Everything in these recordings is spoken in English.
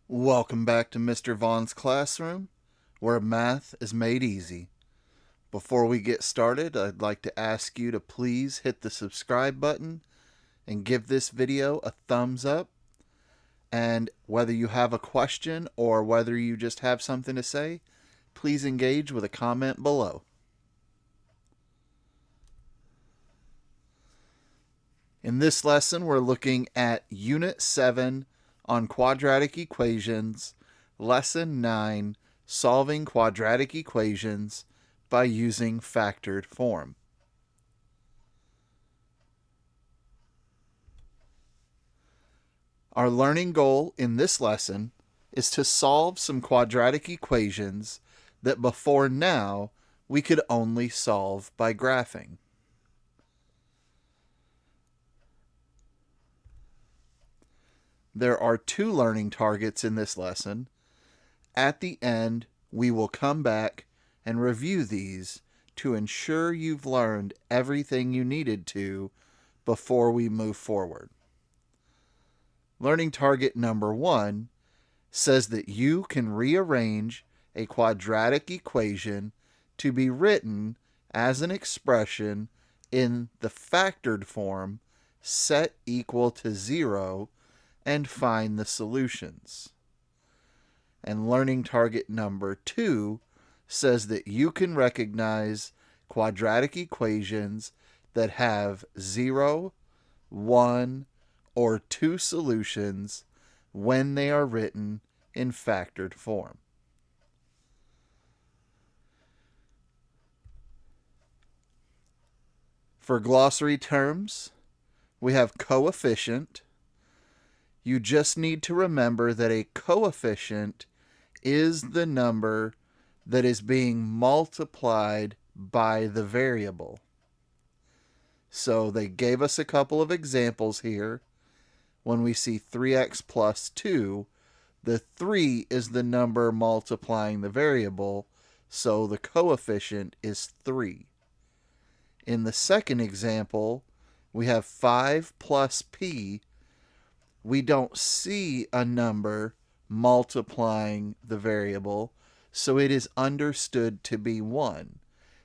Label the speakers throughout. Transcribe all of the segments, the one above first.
Speaker 1: Welcome back to Mr. Vaughn's classroom, where math is made easy. Before we get started, I'd like to ask you to please hit the subscribe button and give this video a thumbs up. And whether you have a question or whether you just have something to say, please engage with a comment below. In this lesson, we're looking at Unit 7 on quadratic equations, Lesson 9, solving quadratic equations by using factored form. Our learning goal in this lesson is to solve some quadratic equations that before now we could only solve by graphing. There are two learning targets in this lesson. At the end, we will come back and review these to ensure you've learned everything you needed to before we move forward. Learning target number 1 says that you can rearrange a quadratic equation to be written as an expression in the factored form set equal to 0 and find the solutions. And learning target number 2 says that you can recognize quadratic equations that have 0, 1, or 2 solutions when they are written in factored form. For glossary terms, we have coefficient. You just need to remember that a coefficient is the number that is being multiplied by the variable. So they gave us a couple of examples here. When we see 3x plus 2, the 3 is the number multiplying the variable, so the coefficient is 3. In the second example, we have 5 plus p. We don't see a number multiplying the variable, so it is understood to be 1.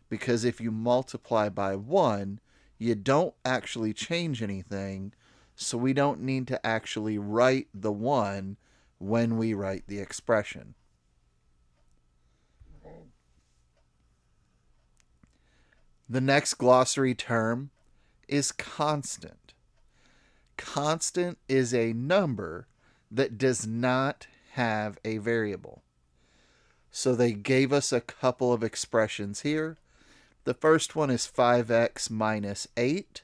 Speaker 1: Because if you multiply by 1, you don't actually change anything, so we don't need to actually write the 1 when we write the expression. The next glossary term is constant. Constant is a number that does not have a variable. So they gave us a couple of expressions here. The first one is 5x minus 8.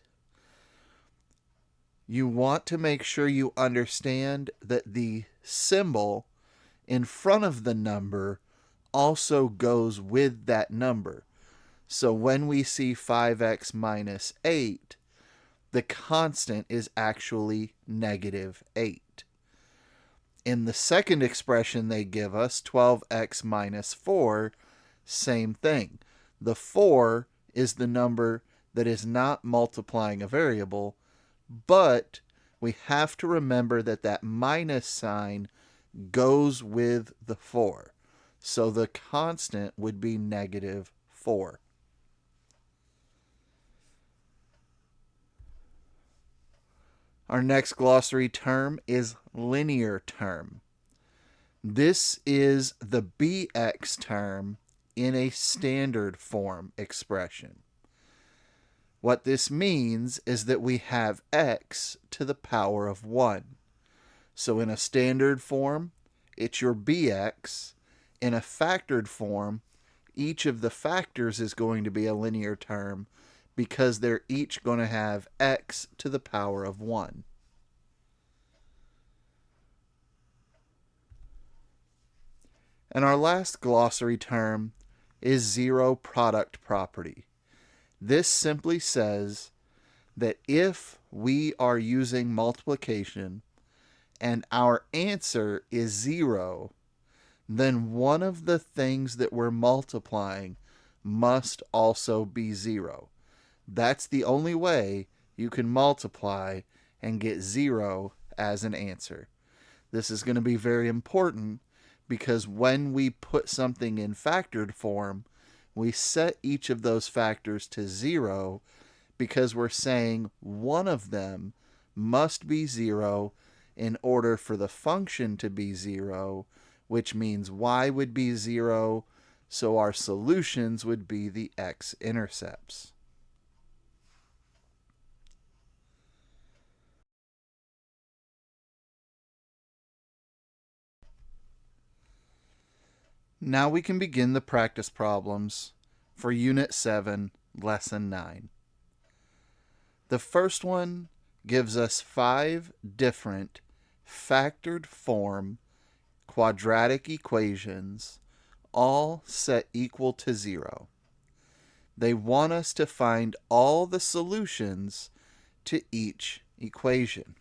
Speaker 1: You want to make sure you understand that the symbol in front of the number also goes with that number. So when we see 5x minus 8, the constant is actually negative 8. In the second expression they give us, 12x minus 4, same thing. The 4 is the number that is not multiplying a variable, but we have to remember that that minus sign goes with the 4. So the constant would be negative 4. Our next glossary term is linear term. This is the bx term in a standard form expression. What this means is that we have x to the power of 1. So in a standard form, it's your bx. In a factored form, each of the factors is going to be a linear term because they're each going to have x to the power of 1. And our last glossary term is zero product property. This simply says that if we are using multiplication and our answer is 0, then one of the things that we're multiplying must also be 0. That's the only way you can multiply and get 0 as an answer. This is going to be very important because when we put something in factored form, we set each of those factors to 0 because we're saying one of them must be 0 in order for the function to be 0, which means y would be 0, so our solutions would be the x-intercepts. Now we can begin the practice problems for Unit 7, Lesson 9. The first one gives us 5 different factored form quadratic equations, all set equal to 0. They want us to find all the solutions to each equation.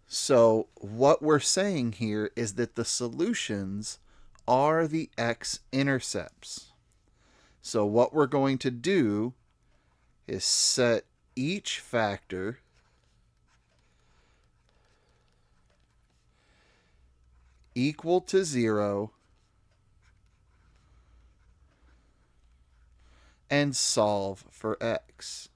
Speaker 1: So what we're saying here is that the solutions are the x-intercepts. So what we're going to do is set each factor equal to 0 and solve for x.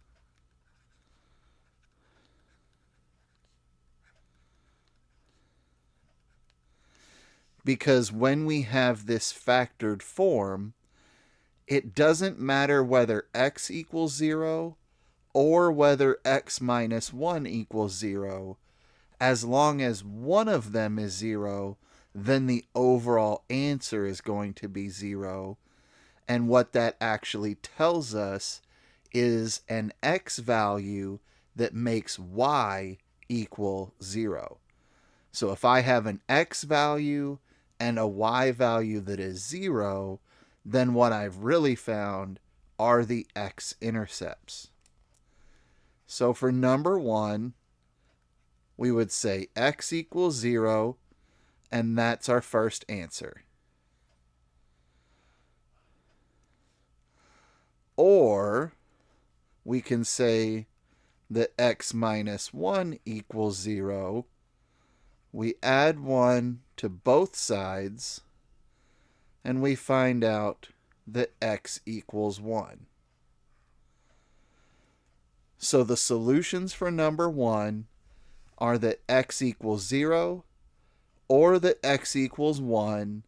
Speaker 1: Because when we have this factored form, it doesn't matter whether x equals 0 or whether x minus 1 equals 0. As long as one of them is 0, then the overall answer is going to be 0. And what that actually tells us is an x value that makes y equal 0. So if I have an x value and a y value that is 0, then what I've really found are the x-intercepts. So for number 1, we would say x equals 0, and that's our first answer. Or we can say that x minus 1 equals 0. We add 1 to both sides, and we find out that x equals 1. So the solutions for number 1 are that x equals 0 or that x equals 1,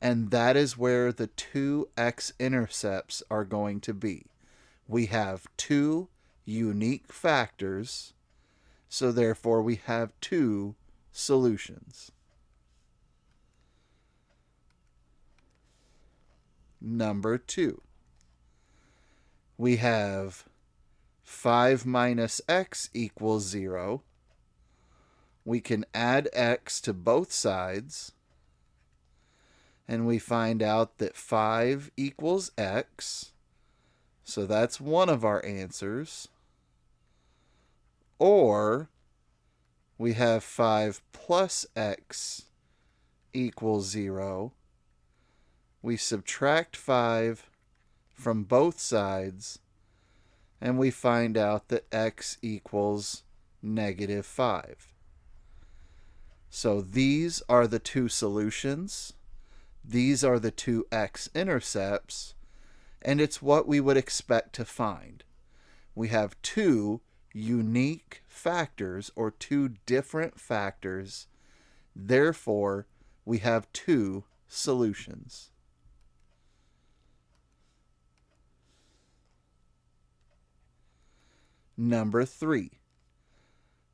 Speaker 1: and that is where the two x-intercepts are going to be. We have two unique factors, so therefore we have two solutions. Number 2. We have 5 minus x equals 0. We can add x to both sides, and we find out that 5 equals x. So that's one of our answers. Or we have 5 plus x equals 0. We subtract 5 from both sides, and we find out that x equals negative 5. So these are the two solutions. These are the two x-intercepts, and it's what we would expect to find. We have two unique factors, or two different factors. Therefore, we have two solutions. Number 3.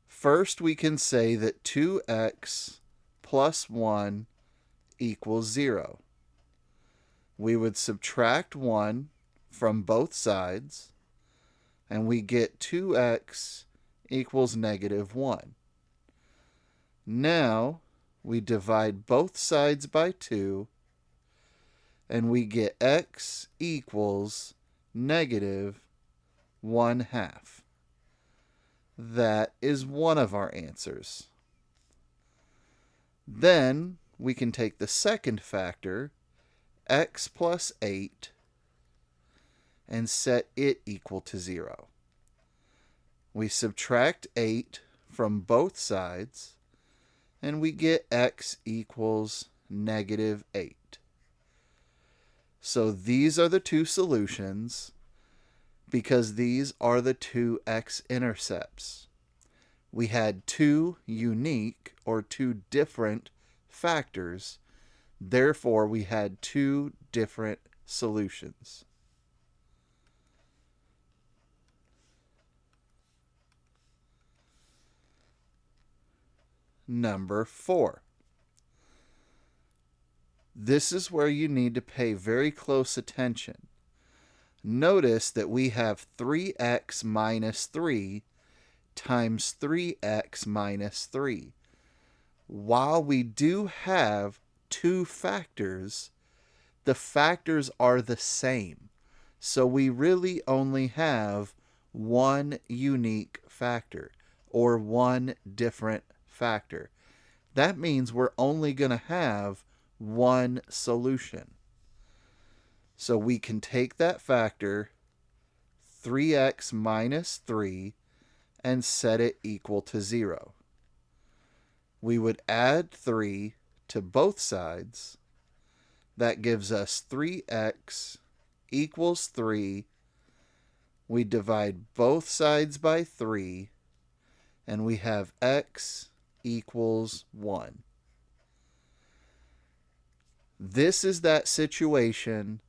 Speaker 1: First, we can say that 2x plus 1 equals 0. We would subtract 1 from both sides, and we get 2x equals negative 1. Now, we divide both sides by 2, and we get x equals negative 1/2. That is one of our answers. Then we can take the second factor, x plus 8, and set it equal to 0. We subtract 8 from both sides, and we get x equals -8. So these are the two solutions because these are the two x-intercepts. We had two unique or two different factors. Therefore, we had two different solutions. Number 4. This is where you need to pay very close attention. Notice that we have 3x minus 3 times 3x minus 3. While we do have two factors, the factors are the same. So we really only have one unique factor or one different factor. That means we're only going to have one solution. So we can take that factor, 3x minus 3, and set it equal to 0. We would add 3 to both sides. That gives us 3x equals 3. We divide both sides by 3, and we have x equals 1. This is that situation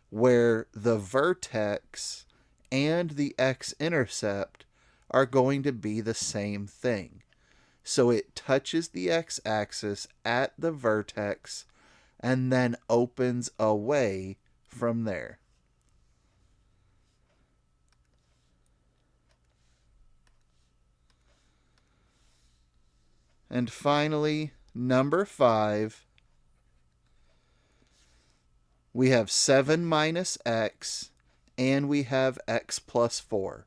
Speaker 1: where the vertex and the x-intercept are going to be the same thing. So it touches the x-axis at the vertex and then opens away from there. And finally, number 5, we have 7 minus x, and we have x plus 4.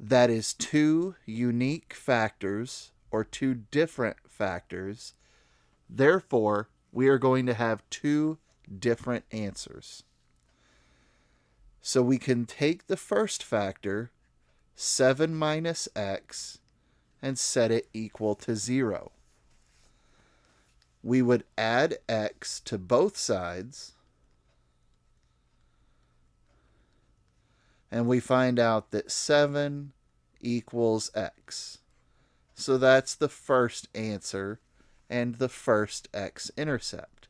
Speaker 1: That is two unique factors, or two different factors. Therefore, we are going to have two different answers. So we can take the first factor, 7 minus x, and set it equal to 0. We would add x to both sides, and we find out that 7 equals x. So that's the first answer and the first x-intercept.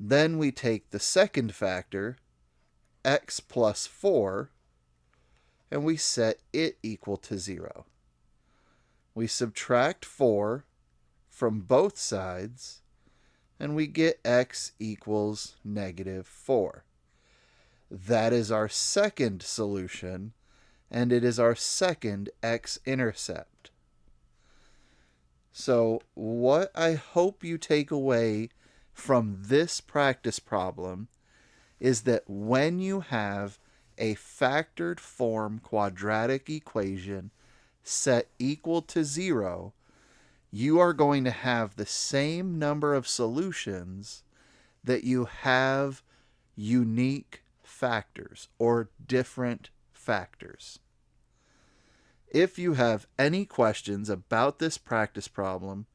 Speaker 1: Then we take the second factor, x plus 4, and we set it equal to 0. We subtract 4 from both sides, and we get x equals -4. That is our second solution, and it is our second x-intercept. So what I hope you take away from this practice problem is that when you have a factored form quadratic equation set equal to 0, you are going to have the same number of solutions that you have unique factors or different factors. If you have any questions about this practice problem,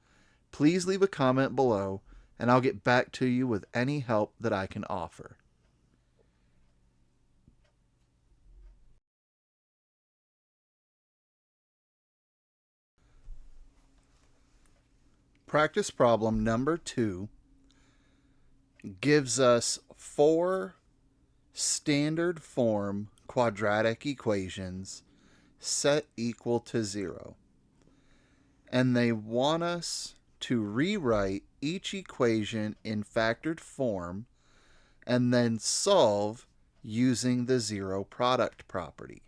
Speaker 1: please leave a comment below and I'll get back to you with any help that I can offer. Practice problem number 2 gives us 4 standard form quadratic equations set equal to 0. And they want us to rewrite each equation in factored form and then solve using the zero product property.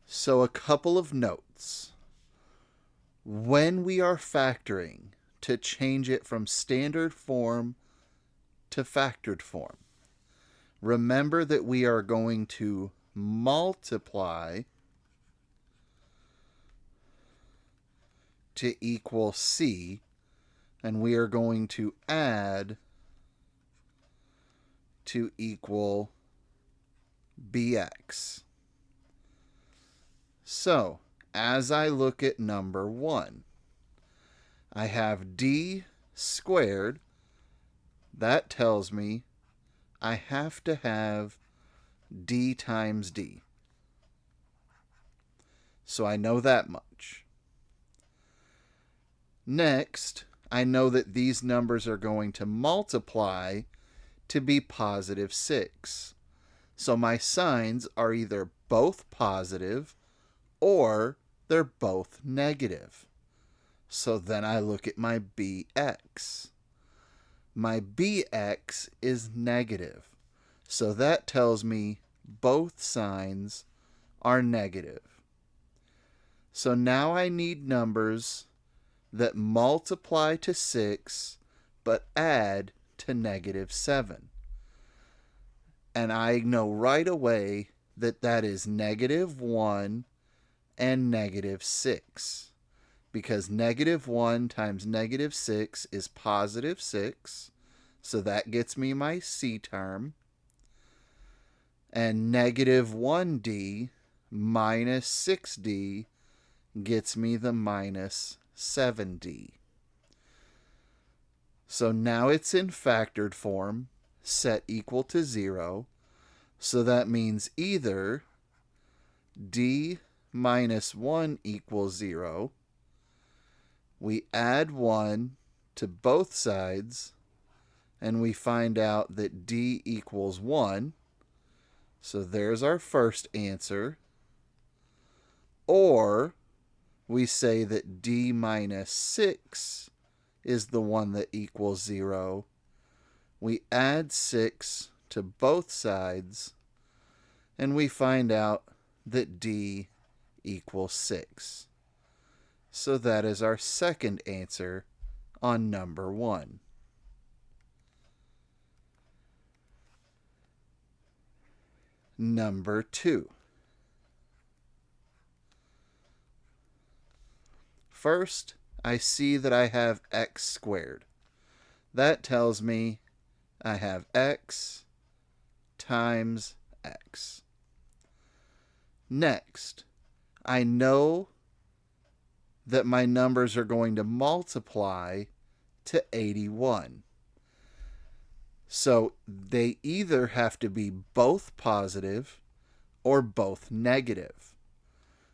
Speaker 1: So a couple of notes. When we are factoring, to change it from standard form to factored form, remember that we are going to multiply to equal C, and we are going to add to equal bx. So, as I look at number 1, I have d squared. That tells me I have to have d times d. So I know that much. Next, I know that these numbers are going to multiply to be positive 6. So my signs are either both positive or they're both negative. So then I look at my bx. My bx is negative. So that tells me both signs are negative. So now I need numbers that multiply to 6 but add to negative 7. And I know right away that that is negative 1 and negative 6. Because negative 1 times negative 6 is positive 6. So that gets me my C term. And negative 1d minus 6d gets me the minus 7d. So now it's in factored form, set equal to 0. So that means either d minus 1 equals 0. We add 1 to both sides, and we find out that d equals 1. So there's our first answer. Or we say that d minus 6 is the one that equals 0. We add 6 to both sides, and we find out that d equals 6. So that is our second answer on number 1. Number 2. First, I see that I have x squared. That tells me I have x times x. Next, I know that my numbers are going to multiply to 81. So they either have to be both positive or both negative.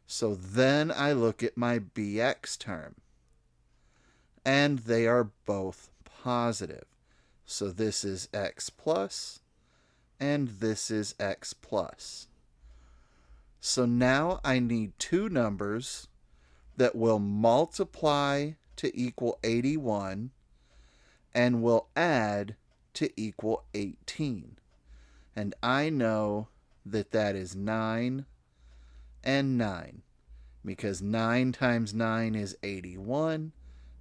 Speaker 1: So then I look at my bx term, and they are both positive. So this is x plus, and this is x plus. So now I need two numbers that will multiply to equal 81 and will add to equal 18. And I know that that is 9 and 9, because 9 times 9 is 81,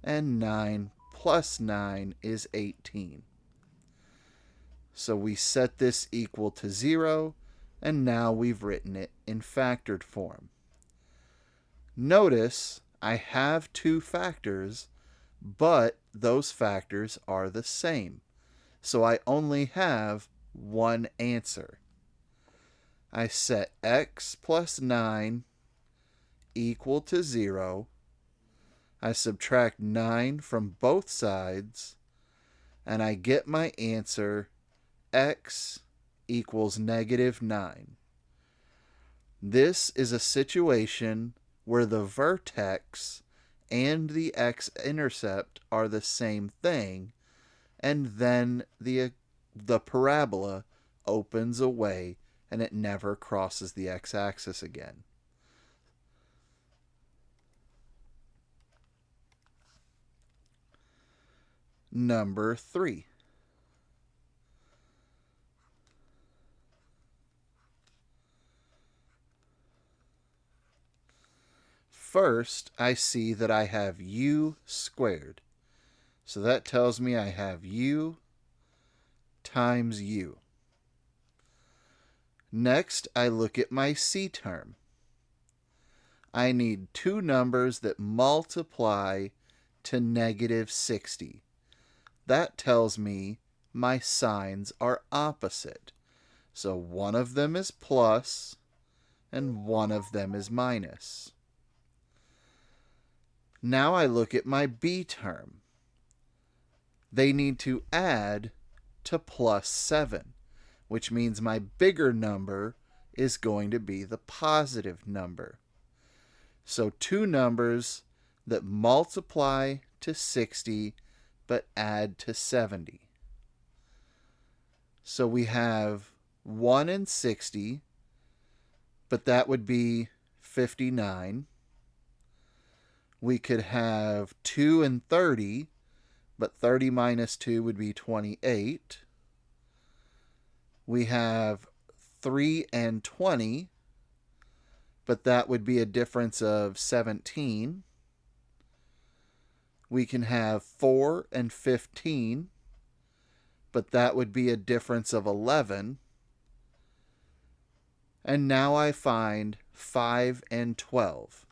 Speaker 1: and 9 plus 9 is 18. So we set this equal to 0, and now we've written it in factored form. Notice I have two factors, but those factors are the same. So I only have one answer. I set x plus 9 equal to 0. I subtract 9 from both sides, and I get my answer, x equals negative 9. This is a situation where the vertex and the x-intercept are the same thing, and then the parabola opens away and it never crosses the x-axis again. Number 3. First, I see that I have u squared. So that tells me I have u times u. Next, I look at my c term. I need two numbers that multiply to negative 60. That tells me my signs are opposite. So one of them is plus and one of them is minus. Now I look at my b term. They need to add to plus 7, which means my bigger number is going to be the positive number. So two numbers that multiply to 60 but add to 70. So we have 1 and 60, but that would be 59. We could have 2 and 30, but 30 minus 2 would be 28. We have 3 and 20, but that would be a difference of 17. We can have 4 and 15, but that would be a difference of 11. And now I find 5 and 12.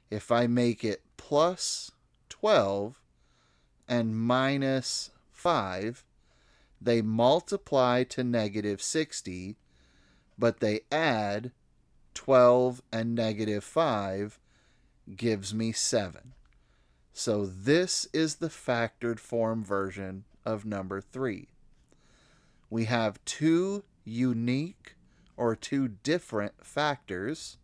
Speaker 1: If I make it plus 12 and minus 5, they multiply to negative 60, but they add 12 and negative 5 gives me 7. So this is the factored form version of number 3. We have two unique or two different factors,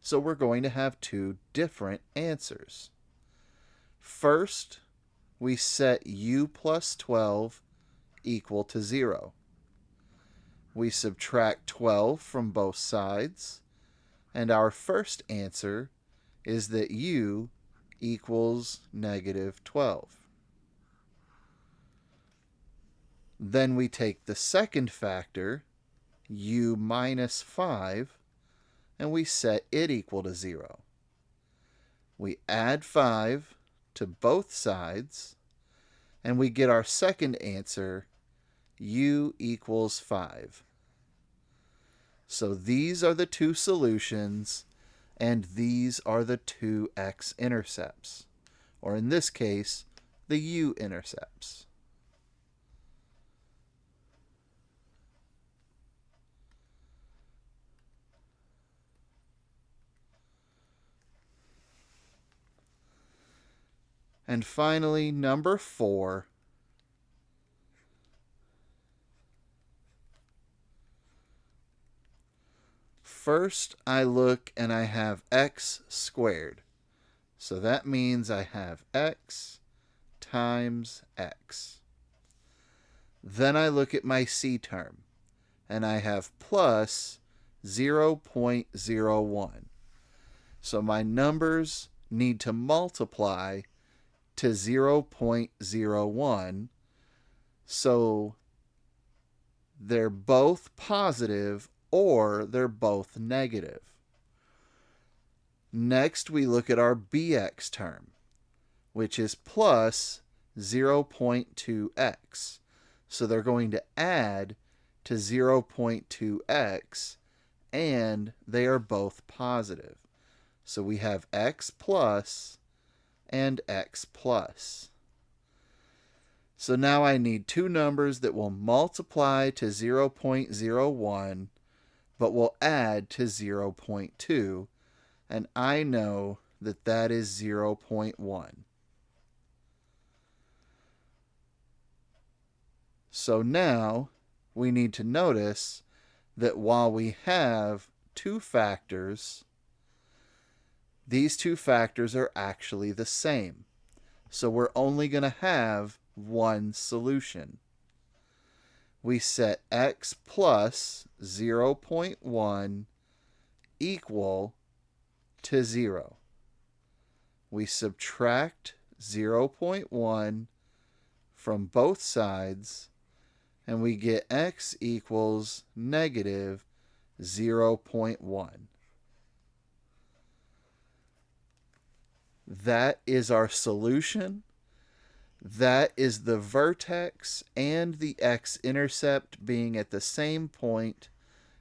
Speaker 1: so we're going to have two different answers. First, we set u plus 12 equal to 0. We subtract 12 from both sides, and our first answer is that u equals negative 12. Then we take the second factor, u minus 5, and we set it equal to 0. We add 5 to both sides, and we get our second answer, u equals 5. So these are the two solutions, and these are the two x-intercepts, or in this case, the u-intercepts. And finally, number 4. First, I look and I have x squared. So that means I have x times x. Then I look at my c term, and I have plus 0.01. So my numbers need to multiply to 0.01, so they're both positive or they're both negative. Next, we look at our bx term, which is plus 0.2x. So they're going to add to 0.2x, and they are both positive. So we have x plus and x plus. So now I need two numbers that will multiply to 0.01, but will add to 0.2, and I know that that is 0.1. So now we need to notice that while we have two factors, these two factors are actually the same. So we're only going to have one solution. We set x plus 0.1 equal to 0. We subtract 0.1 from both sides, and we get x equals negative 0.1. That is our solution. That is the vertex and the x-intercept being at the same point,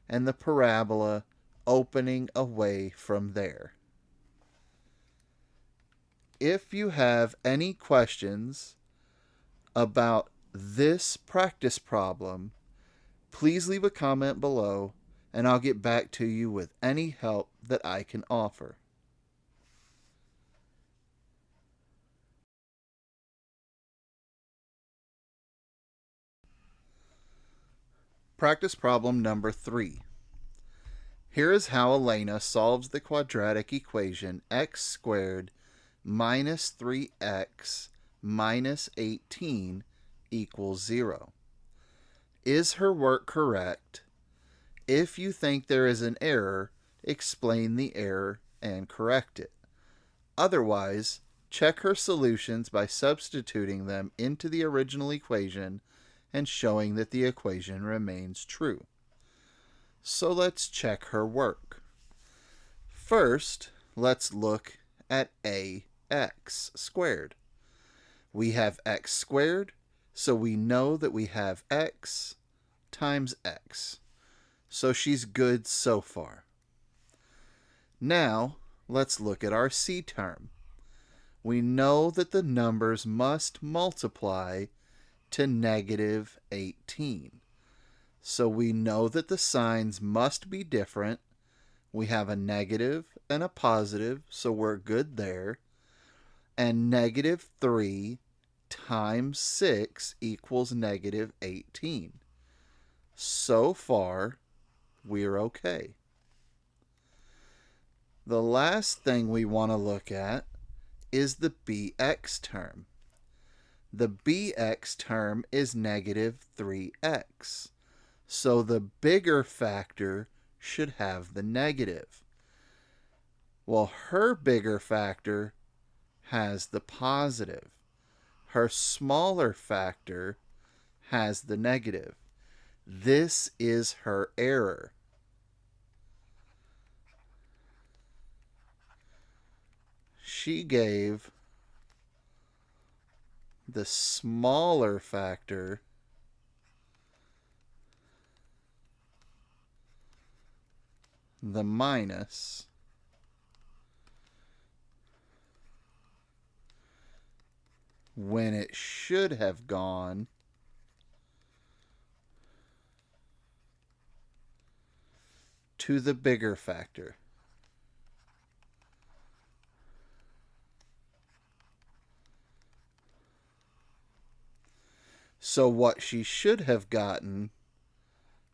Speaker 1: and the parabola opening away from there. If you have any questions about this practice problem, please leave a comment below, and I'll get back to you with any help that I can offer. Practice problem number 3. Here is how Elena solves the quadratic equation x squared minus 3x minus 18 equals 0. Is her work correct? If you think there is an error, explain the error and correct it. Otherwise, check her solutions by substituting them into the original equation and showing that the equation remains true. So let's check her work. First, let's look at ax squared. We have x squared, so we know that we have x times x. So she's good so far. Now, let's look at our c term. We know that the numbers must multiply to negative 18. So we know that the signs must be different. We have a negative and a positive, so we're good there. And negative 3 times 6 equals negative 18. So far, we're okay. The last thing we want to look at is the bx term. The bx term is negative 3x. So the bigger factor should have the negative. Well, her bigger factor has the positive. Her smaller factor has the negative. This is her error. She gave the smaller factor the minus when it should have gone to the bigger factor. So what she should have gotten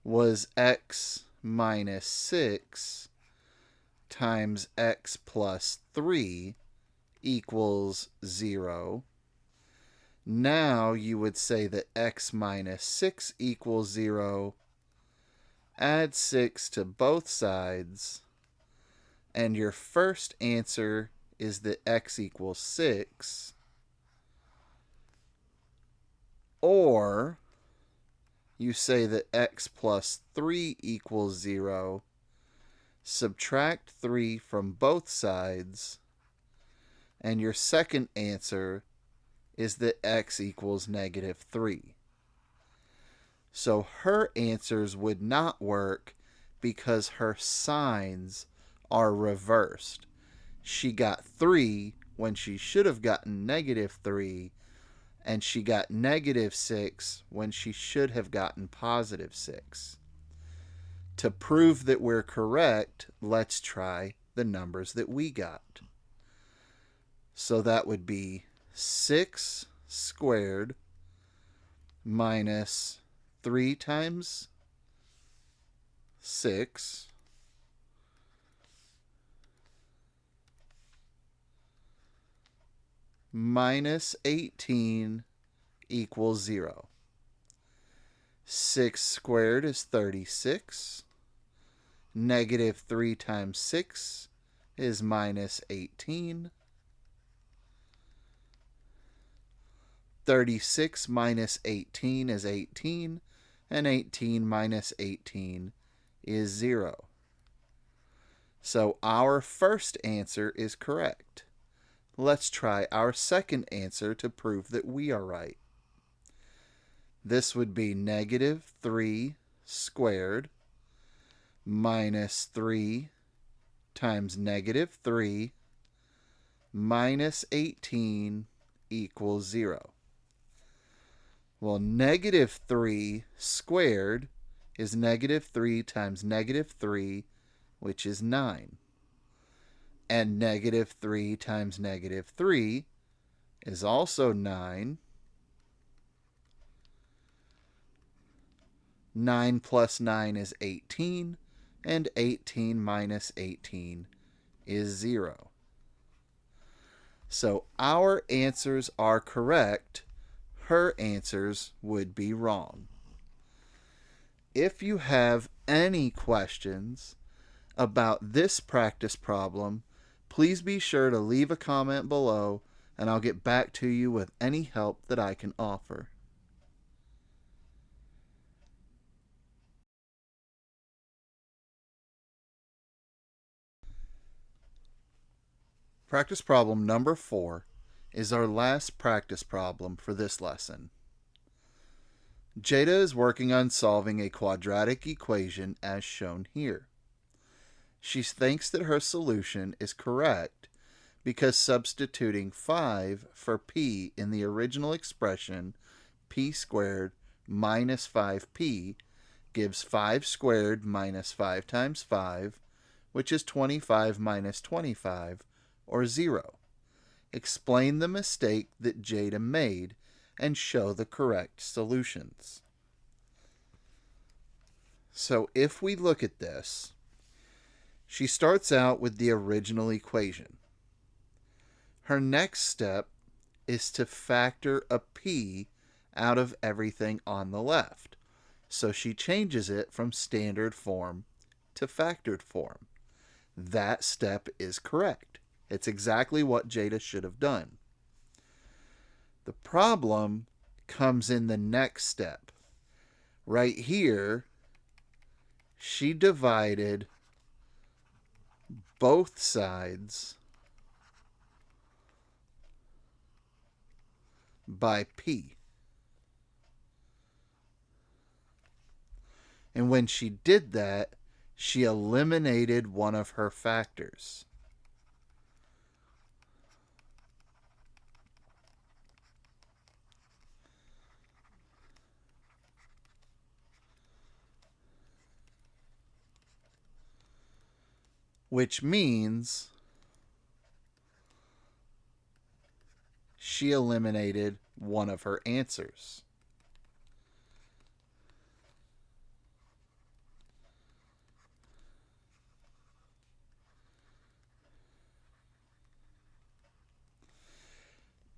Speaker 1: was x minus 6 times x plus 3 equals 0. Now you would say that x minus 6 equals 0. Add 6 to both sides, and your first answer is that x equals 6. Or you say that x plus 3 equals 0, subtract 3 from both sides, and your second answer is that x equals negative 3. So her answers would not work because her signs are reversed. She got 3 when she should have gotten negative 3, and she got negative 6 when she should have gotten positive 6. To prove that we're correct, let's try the numbers that we got. So that would be 6 squared minus 3 times 6 minus 18 equals 0. 6 squared is 36. Negative 3 times 6 is minus 18. 36 minus 18 is 18, and 18 minus 18 is 0. So our first answer is correct. Let's try our second answer to prove that we are right. This would be negative 3 squared minus 3 times negative 3 minus 18 equals 0. Well, negative 3 squared is negative 3 times negative 3, which is 9. And negative 3 times negative 3 is also 9. 9 plus 9 is 18, and 18 minus 18 is 0. So our answers are correct. Her answers would be wrong. If you have any questions about this practice problem, please be sure to leave a comment below, and I'll get back to you with any help that I can offer. Practice problem number 4 is our last practice problem for this lesson. Jada is working on solving a quadratic equation as shown here. She thinks that her solution is correct because substituting 5 for p in the original expression, p squared minus 5p, gives 5 squared minus 5 times 5, which is 25 minus 25, or 0. Explain the mistake that Jada made and show the correct solutions. So if we look at this, she starts out with the original equation. Her next step is to factor a p out of everything on the left. So she changes it from standard form to factored form. That step is correct. It's exactly what Jada should have done. The problem comes in the next step. Right here, she divided both sides by p. And when she did that, she eliminated one of her factors. Which means she eliminated one of her answers.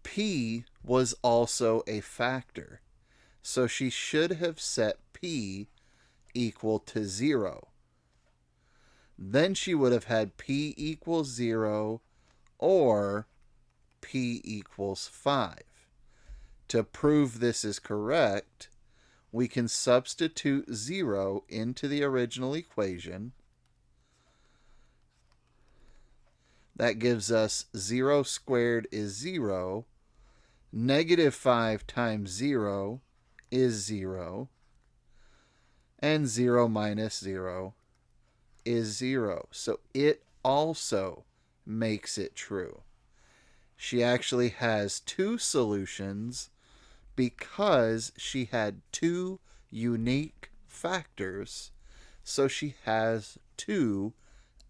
Speaker 1: P was also a factor, so she should have set P equal to 0. Then she would have had P equals 0 or P equals 5. To prove this is correct, we can substitute 0 into the original equation. That gives us 0 squared is 0. Negative 5 times 0 is 0. And 0 minus 0 is 0. So it also makes it true. She actually has two solutions because she had two unique factors. So she has two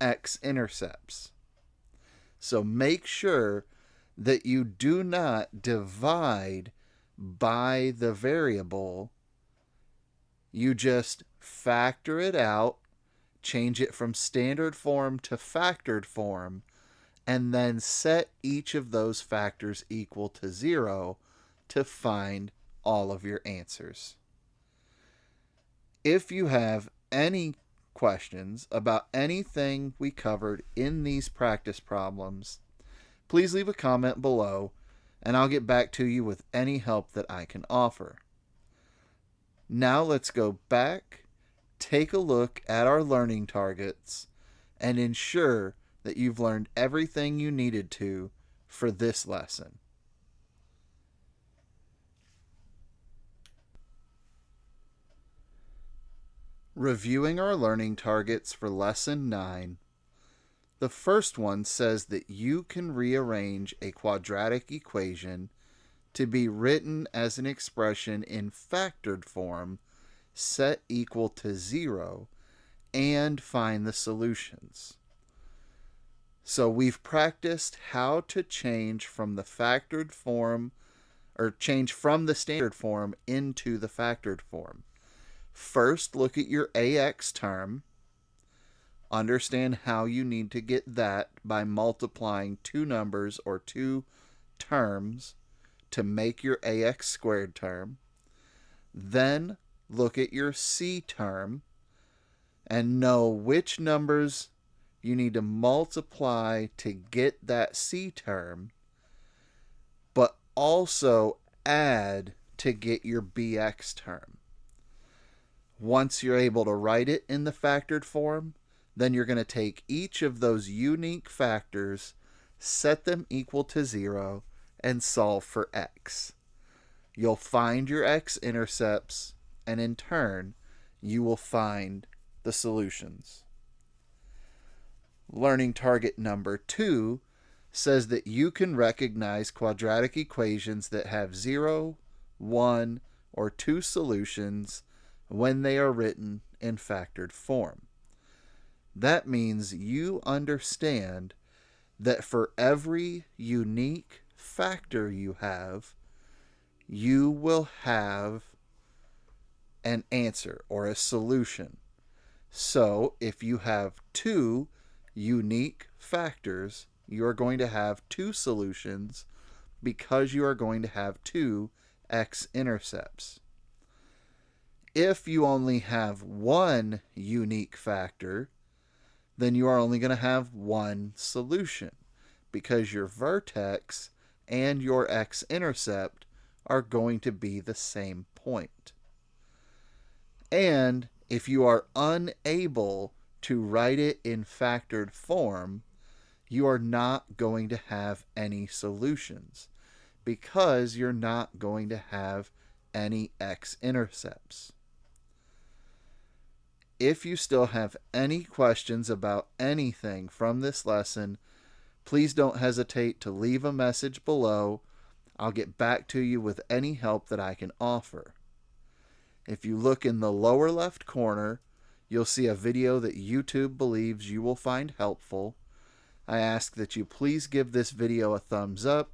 Speaker 1: x-intercepts. So make sure that you do not divide by the variable. You just factor it out, change it from standard form to factored form, and then set each of those factors equal to 0 to find all of your answers. If you have any questions about anything we covered in these practice problems, please leave a comment below, and I'll get back to you with any help that I can offer. Now let's go back, take a look at our learning targets, and ensure that you've learned everything you needed to for this lesson. Reviewing our learning targets for Lesson 9, the first one says that you can rearrange a quadratic equation to be written as an expression in factored form set equal to 0 and find the solutions. So we've practiced how to change from the factored form, or change from the standard form into the factored form. First, look at your AX term. Understand how you need to get that by multiplying two numbers or two terms to make your AX squared term. Then look at your C term and know which numbers you need to multiply to get that C term, but also add to get your BX term. Once you're able to write it in the factored form, then you're going to take each of those unique factors, set them equal to 0, and solve for x. You'll find your x-intercepts, and in turn, you will find the solutions. Learning target number 2 says that you can recognize quadratic equations that have 0, 1, or 2 solutions when they are written in factored form. That means you understand that for every unique factor you have, you will have an answer or a solution. So if you have 2 unique factors, you are going to have 2 solutions because you are going to have 2 x-intercepts. If you only have 1 unique factor, then you are only going to have 1 solution because your vertex and your x-intercept are going to be the same point. And if you are unable to write it in factored form, you are not going to have any solutions because you're not going to have any x-intercepts. If you still have any questions about anything from this lesson, please don't hesitate to leave a message below. I'll get back to you with any help that I can offer. If you look in the lower left corner, you'll see a video that YouTube believes you will find helpful. I ask that you please give this video a thumbs up.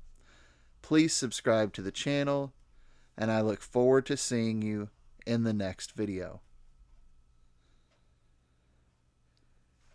Speaker 1: Please subscribe to the channel, and I look forward to seeing you in the next video.